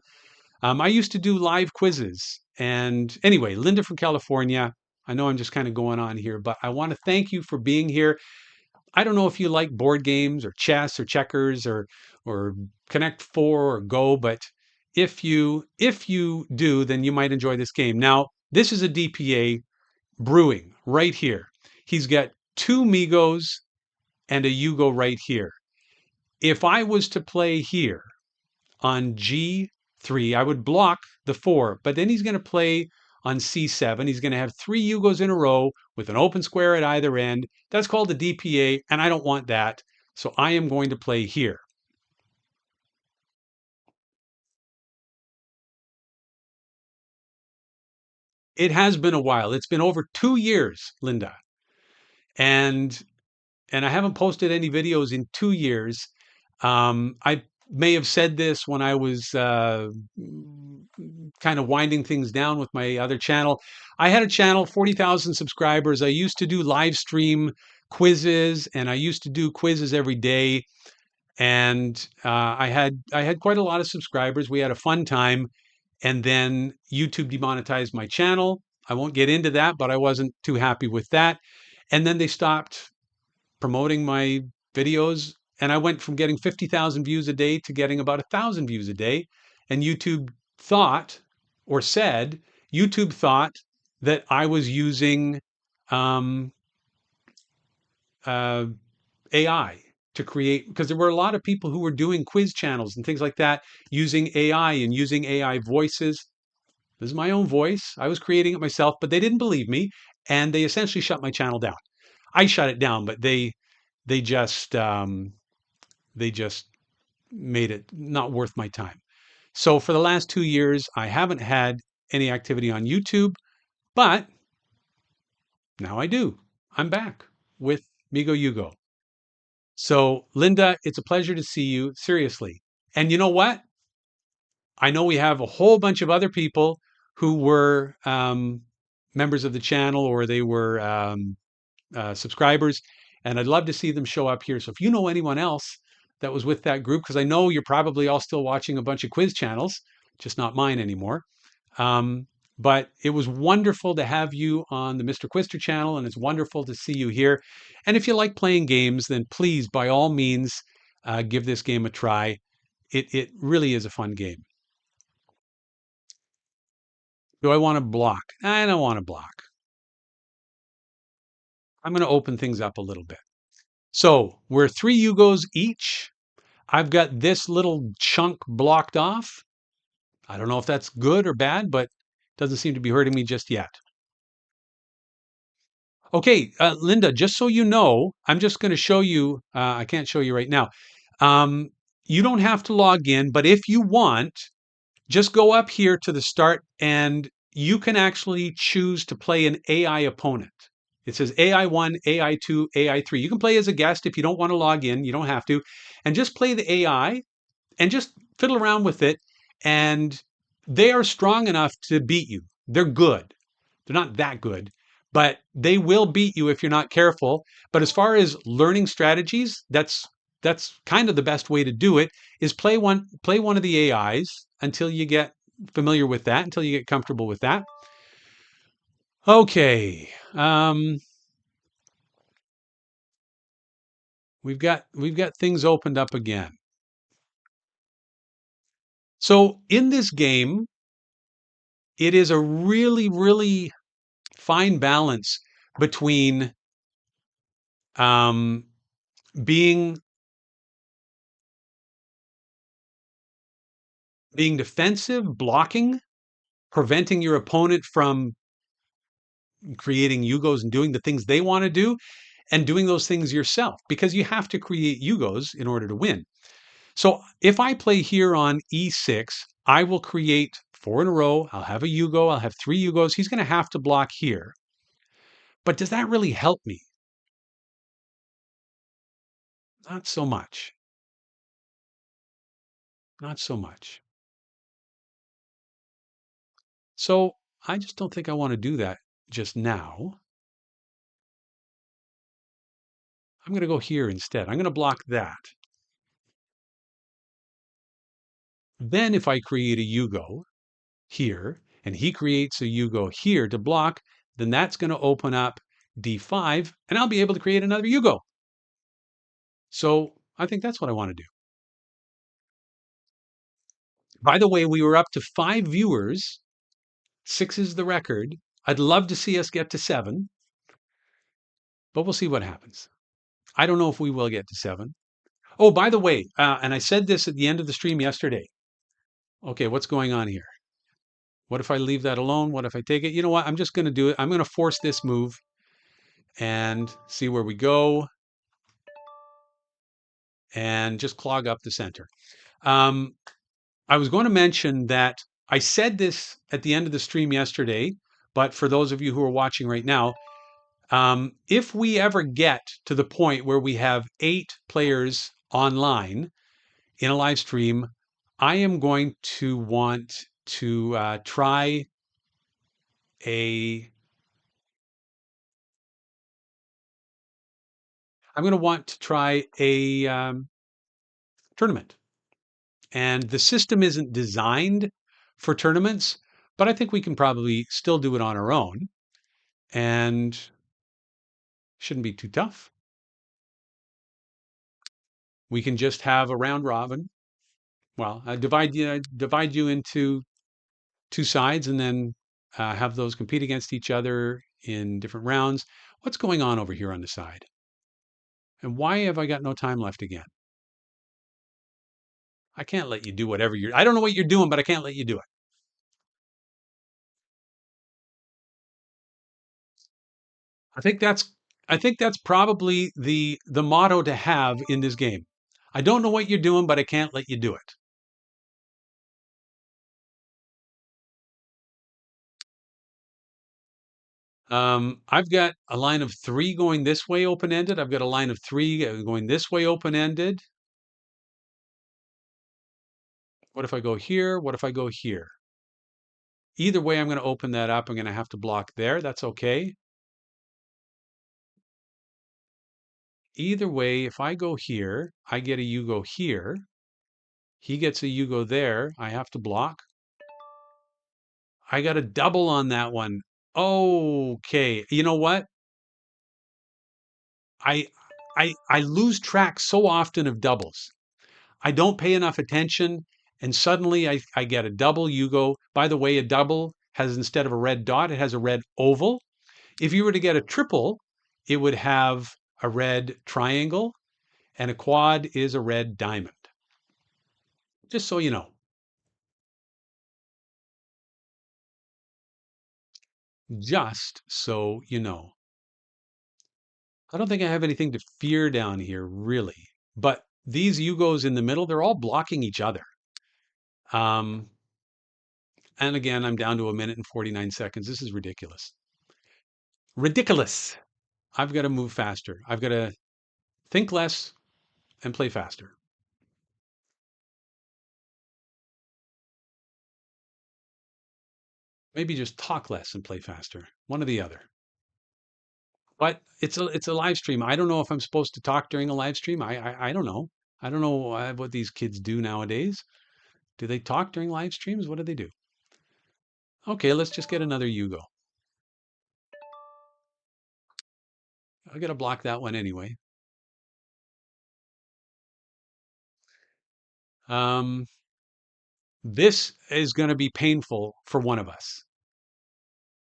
I used to do live quizzes. And anyway, Linda from California, I know I'm just kind of going on here, but I want to thank you for being here. I don't know if you like board games or chess or checkers or Connect Four or Go, but if you do, then you might enjoy this game. Now, this is a DPA brewing right here. He's got two Migos and a Yugo right here. If I was to play here on G3, I would block the four, but then he's going to play on C7. He's going to have three Yugos in a row with an open square at either end. That's called the DPA, and I don't want that. So I am going to play here. It has been a while. It's been over 2 years, Linda, and and I haven't posted any videos in 2 years. I may have said this when I was kind of winding things down with my other channel. I had a channel, 40,000 subscribers. I used to do live stream quizzes, and I used to do quizzes every day. And I had quite a lot of subscribers. We had a fun time, and then YouTube demonetized my channel. I won't get into that, but I wasn't too happy with that. And then they stopped promoting my videos, and I went from getting 50,000 views a day to getting about 1,000 views a day. And thought or said YouTube thought that I was using um, uh, AI to create, because there were a lot of people who were doing quiz channels and things like that using AI and using AI voices. This is my own voice. I was creating it myself, but they didn't believe me, and they essentially shut my channel down. I shut it down, but they just they just made it not worth my time. So for the last 2 years, I haven't had any activity on YouTube, but now I do. I'm back with Migoyugo. So Linda, it's a pleasure to see you. Seriously. And you know what? I know we have a whole bunch of other people who were members of the channel, or they were subscribers, and I'd love to see them show up here. So if you know anyone else that was with that group, because I know you're probably all still watching a bunch of quiz channels, just not mine anymore. Um, but it was wonderful to have you on the Mr. Quister channel, and it's wonderful to see you here. And if you like playing games, then please, by all means, give this game a try. It really is a fun game. Do I want to block? I don't want to block. I'm going to open things up a little bit. So we're three Yugos each. I've got this little chunk blocked off. I don't know if that's good or bad, but doesn't seem to be hurting me just yet. Okay, Linda, just so you know, I'm just going to show you. I can't show you right now. Um, you don't have to log in, but if you want, just go up here to the start, and you can actually choose to play an AI opponent. It says AI1, AI2, AI3. You can play as a guest if you don't want to log in. You don't have to. And just play the AI and just fiddle around with it. And they are strong enough to beat you. They're good. They're not that good, but they will beat you if you're not careful. But as far as learning strategies, that's kind of the best way to do it, is play one of the AIs until you get familiar with that, until you get comfortable with that. Okay. We've got things opened up again. So in this game, it is a really, really fine balance between um, being being defensive, blocking, preventing your opponent from creating Yugos and doing the things they want to do, and doing those things yourself, because you have to create Yugos in order to win. So if I play here on E6, I will create four in a row. I'll have a Yugo. I'll have three Yugos. He's going to have to block here. But does that really help me? Not so much. Not so much. So I just don't think I want to do that just now. I'm going to go here instead. I'm going to block that. Then if I create a Yugo here, and he creates a Yugo here to block, then that's going to open up D5, and I'll be able to create another Yugo. So I think that's what I want to do. By the way, we were up to 5 viewers. 6 is the record. I'd love to see us get to 7, but we'll see what happens. I don't know if we will get to 7. Oh, by the way, and I said this at the end of the stream yesterday. Okay, what's going on here? What if I leave that alone? What if I take it? You know what? I'm just going to do it. I'm going to force this move and see where we go and just clog up the center. Um, I was going to mention that I said this at the end of the stream yesterday, but for those of you who are watching right now, if we ever get to the point where we have 8 players online in a live stream, I am going to want to try a. I'm going to want to try a tournament, and the system isn't designed for tournaments, but I think we can probably still do it on our own, and shouldn't be too tough. We can just have a round robin. Well, divide you into 2 sides, and then have those compete against each other in different rounds. What's going on over here on the side? And why have I got no time left again? I can't let you do whatever you're. I don't know what you're doing, but I can't let you do it. I think that's. I think that's probably the motto to have in this game. I don't know what you're doing, but I can't let you do it. I've got a line of 3 going this way open ended. I've got a line of 3 going this way open ended. What if I go here? What if I go here? Either way, I'm going to open that up. I'm going to have to block there. That's okay. Either way, if I go here, I get a you go here. He gets a you go there. I have to block. I got a double on that one. Okay. You know what? I I lose track so often of doubles. I don't pay enough attention, and suddenly I get a double. You go. By the way, a double has, instead of a red dot, it has a red oval. If you were to get a triple, it would have a red triangle, and a quad is a red diamond. Just so you know. Just so you know. I don't think I have anything to fear down here, really. But these Yugos in the middle, they're all blocking each other. Um, and again, I'm down to 1 minute and 49 seconds. This is ridiculous. Ridiculous. I've got to move faster. I've got to think less and play faster. Maybe just talk less and play faster. One or the other. But it's a live stream. I don't know if I'm supposed to talk during a live stream. I don't know. I don't know what these kids do nowadays. Do they talk during live streams? What do they do? Okay, let's just get another Yugo. I got to block that one anyway. Um, this is going to be painful for one of us.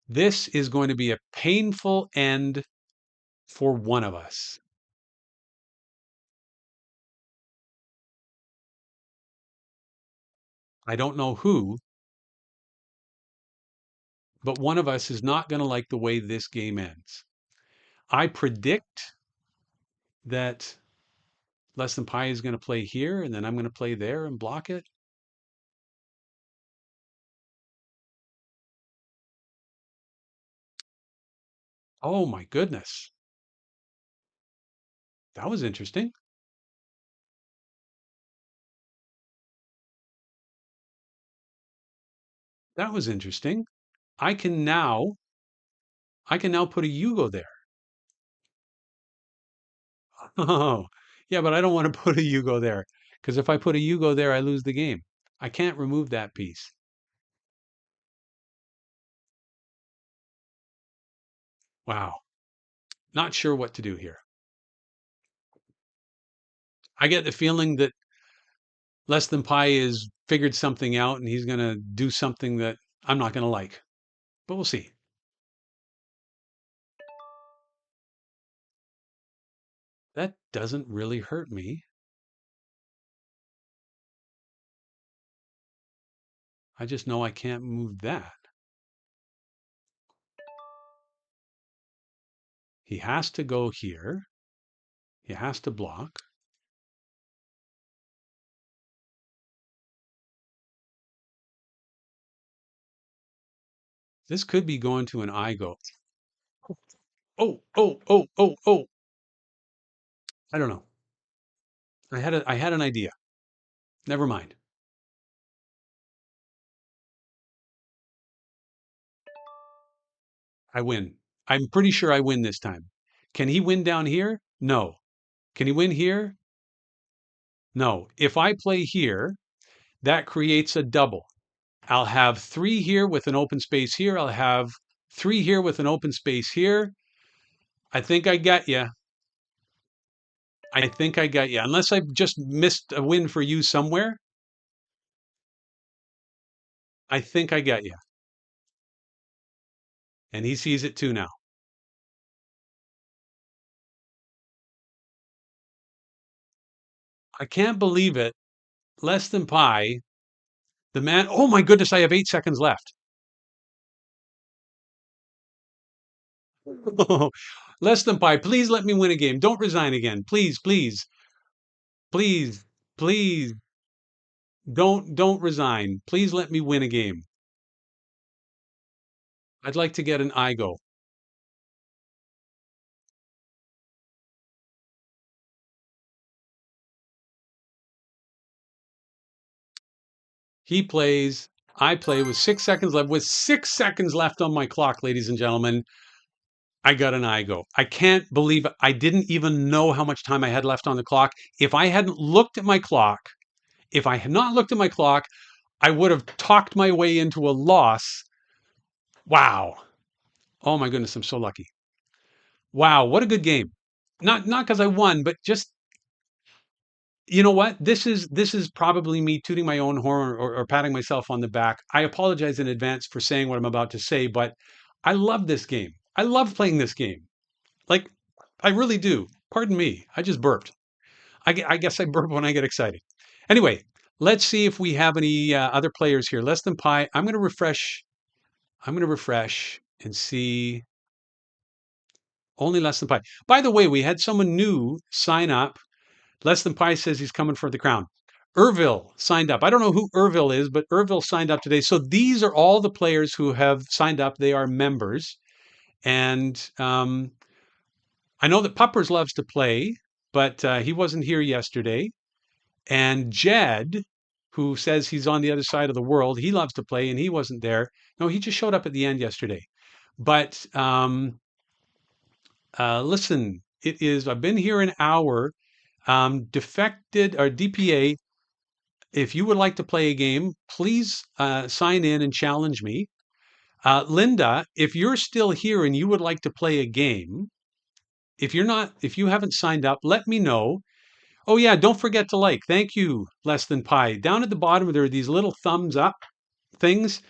This is going to be a painful end for one of us. I don't know who, but one of us is not going to like the way this game ends. I predict that less than pi is going to play here, and then I'm going to play there and block it. Oh my goodness. That was interesting. That was interesting. I can now I can now put a Yugo there. Oh, yeah, but I don't want to put a Yugo there because if I put a Yugo there, I lose the game. I can't remove that piece. Wow. Not sure what to do here. I get the feeling that Less Than Pi has figured something out and he's going to do something that I'm not going to like. But we'll see. That doesn't really hurt me. I just know I can't move that. He has to go here. He has to block. This could be going to an Igo. Oh, oh, oh, oh, oh. I don't know. I had an idea. Never mind. I win. I'm pretty sure I win this time. Can he win down here? No. Can he win here? No. If I play here, that creates a double. I'll have 3 here with an open space here. I'll have 3 here with an open space here. I think I got you. I think I got you. Unless I've just missed a win for you somewhere, I think I got you. And he sees it too now. I can't believe it. Less Than Pi, the man. Oh my goodness, I have 8 seconds left. Less Than Pi, please let me win a game. Don't resign again. Please, please, please, please. Don't resign. Please let me win a game. I'd like to get an IGO. He plays. I play with 6 seconds left. With 6 seconds left on my clock, ladies and gentlemen, I got an IGO. I can't believe it. I didn't even know how much time I had left on the clock. If I hadn't looked at my clock, if I had not looked at my clock, I would have talked my way into a loss. Wow. Oh my goodness, I'm so lucky. Wow, what a good game. Not because I won, but just you know what? This is probably me tooting my own horn or patting myself on the back. I apologize in advance for saying what I'm about to say, but I love this game. I love playing this game. Like I really do. Pardon me. I just burped. I guess I burp when I get excited. Anyway, let's see if we have any other players here. Less Than Pi. I'm going to refresh. I'm going to refresh and see only Less Than Pi. By the way, we had someone new sign up. Less Than Pi says he's coming for the crown. Irville signed up. I don't know who Irville is, but Irville signed up today. So these are all the players who have signed up. They are members. And I know that Puppers loves to play, but he wasn't here yesterday. And Jed, who says he's on the other side of the world, he loves to play and he wasn't there. No, he just showed up at the end yesterday. But listen, I've been here an hour. Defected or DPA, if you would like to play a game, please sign in and challenge me. Linda, if you're still here and you would like to play a game, if you haven't signed up, let me know. Oh yeah, don't forget to like. Thank you, Less Than Pi. Down at the bottom, there are these little thumbs up things.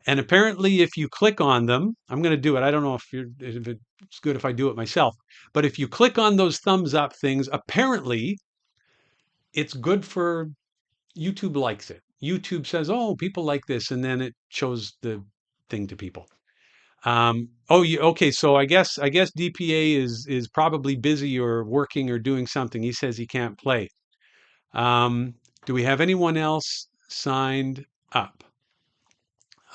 And apparently, if you click on them, I'm going to do it. I don't know if it's good if I do it myself. But if you click on those thumbs up things, apparently it's good for YouTube likes it. YouTube says, "Oh, people like this," and then it shows the thing to people. Oh, okay. So I guess DPA is probably busy or working or doing something. He says he can't play. Do we have anyone else signed up,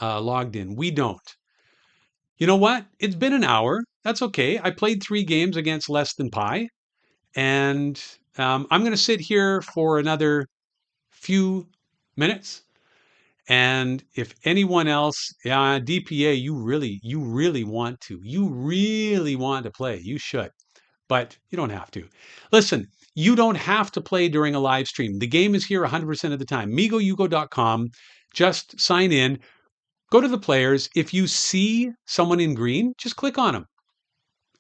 logged in? We don't. You know what? It's been an hour. That's okay. I played 3 games against Less Than Pi, and I'm going to sit here for another few minutes. And if anyone else, DPA, you really want to play, you should, but you don't have to. Listen, you don't have to play during a live stream. The game is here 100% of the time. Migoyugo.com. Just sign in, go to the players. If you see someone in green, just click on them.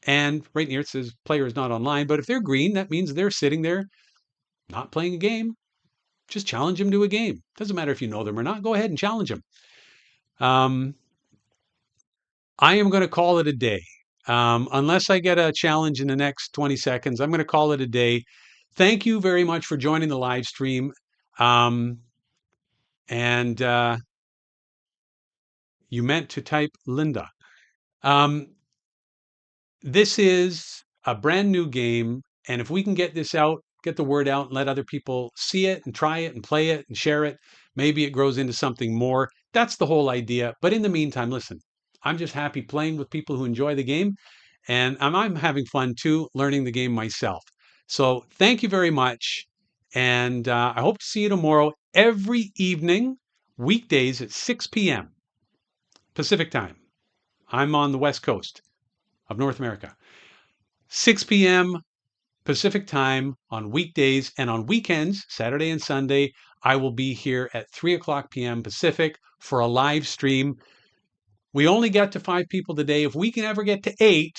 And right here it says player is not online, but if they're green, that means they're sitting there not playing a game, just challenge them to a game. Doesn't matter if you know them or not. Go ahead and challenge them. Um, I am going to call it a day. Unless I get a challenge in the next 20 seconds, I'm going to call it a day. Thank you very much for joining the live stream. Um, and You meant to type Linda. Um, this is a brand new game. And if we can get this out, get the word out and let other people see it and try it and play it and share it, maybe it grows into something more. That's the whole idea. But in the meantime, listen, I'm just happy playing with people who enjoy the game. And I'm having fun too, learning the game myself. So thank you very much. And I hope to see you tomorrow every evening, weekdays at 6 p.m. Pacific time. I'm on the West Coast of North America. 6 p.m. Pacific time on weekdays, and on weekends, Saturday and Sunday, I will be here at 3 o'clock p.m. Pacific for a live stream. We only got to 5 people today. If we can ever get to 8,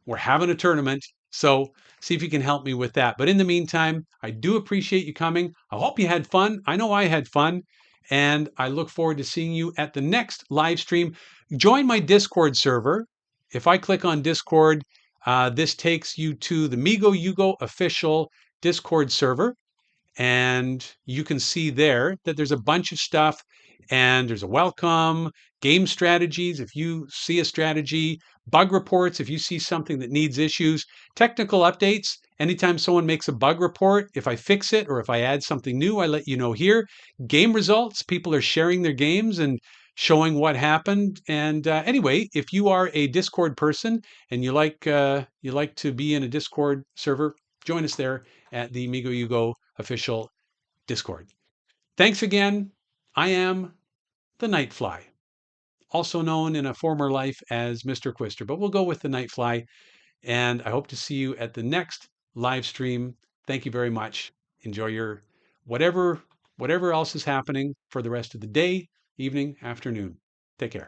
we're having a tournament. So see if you can help me with that. But in the meantime, I do appreciate you coming. I hope you had fun. I know I had fun. And I look forward to seeing you at the next live stream. Join my Discord server. If I click on Discord, this takes you to the Migoyugo official Discord server. And you can see there that there's a bunch of stuff, and there's a welcome, game strategies if you see a strategy, bug reports if you see something that needs issues, technical updates. Anytime someone makes a bug report, if I fix it or if I add something new, I let you know here. Game results, people are sharing their games and showing what happened. And anyway, if you are a Discord person and you like to be in a Discord server, join us there at the Migoyugo official Discord. Thanks again. I am the Nightfly, also known in a former life as Mr. Quister, but we'll go with the Nightfly. And I hope to see you at the next live stream. Thank you very much. Enjoy your whatever else is happening for the rest of the day, evening, afternoon. Take care.